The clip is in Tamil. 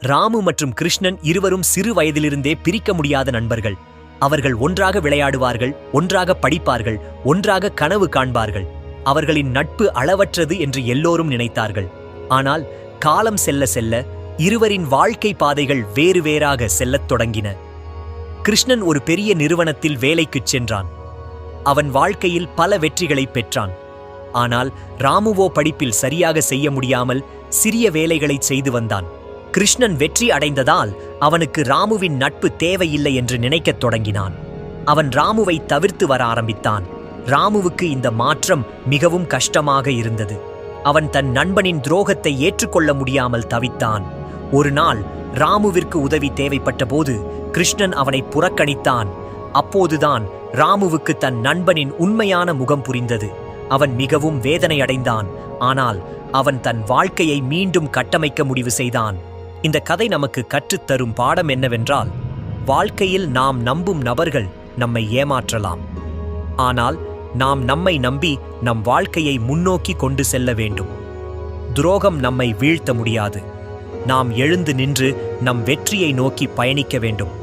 ராமு மற்றும் கிருஷ்ணன் இருவரும் சிறு வயதிலிருந்தே பிரிக்க முடியாத நண்பர்கள். அவர்கள் ஒன்றாக விளையாடுவார்கள், ஒன்றாக படிப்பார்கள், ஒன்றாக கனவு காண்பார்கள். அவர்களின் நட்பு அளவற்றது என்று எல்லோரும் நினைத்தார்கள். ஆனால் காலம் செல்ல செல்ல இருவரின் வாழ்க்கை பாதைகள் வேறு வேறாக செல்லத் தொடங்கின. கிருஷ்ணன் ஒரு பெரிய நிறுவனத்தில் வேலைக்குச் சென்றான். அவன் வாழ்க்கையில் பல வெற்றிகளை பெற்றான். ஆனால் ராமுவோ படிப்பில் சரியாக செய்ய முடியாமல் சிறிய வேலைகளை செய்து வந்தான். கிருஷ்ணன் வெற்றி அடைந்ததால் அவனுக்கு ராமுவின் நட்பு தேவையில்லை என்று நினைக்கத் தொடங்கினான். அவன் ராமுவை தவிர்த்து வர ஆரம்பித்தான். ராமுவுக்கு இந்த மாற்றம் மிகவும் கஷ்டமாக இருந்தது. அவன் தன் நண்பனின் துரோகத்தை ஏற்றுக்கொள்ள முடியாமல் தவித்தான். ஒரு நாள் ராமுவிற்கு உதவி தேவைப்பட்ட போது கிருஷ்ணன் அவனை புறக்கணித்தான். அப்போதுதான் ராமுவுக்கு தன் நண்பனின் உண்மையான முகம் புரிந்தது. அவன் மிகவும் வேதனை அடைந்தான். ஆனால் அவன் தன் வாழ்க்கையை மீண்டும் கட்டமைக்க முடிவு செய்தான். இந்த கதை நமக்கு கற்றுத்தரும் பாடம் என்னவென்றால், வாழ்க்கையில் நாம் நம்பும் நபர்கள் நம்மை ஏமாற்றலாம். ஆனால் நாம் நம்மை நம்பி நம் வாழ்க்கையை முன்னோக்கி கொண்டு செல்ல வேண்டும். துரோகம் நம்மை வீழ்த்த முடியாது. நாம் எழுந்து நின்று நம் வெற்றியை நோக்கி பயணிக்க வேண்டும்.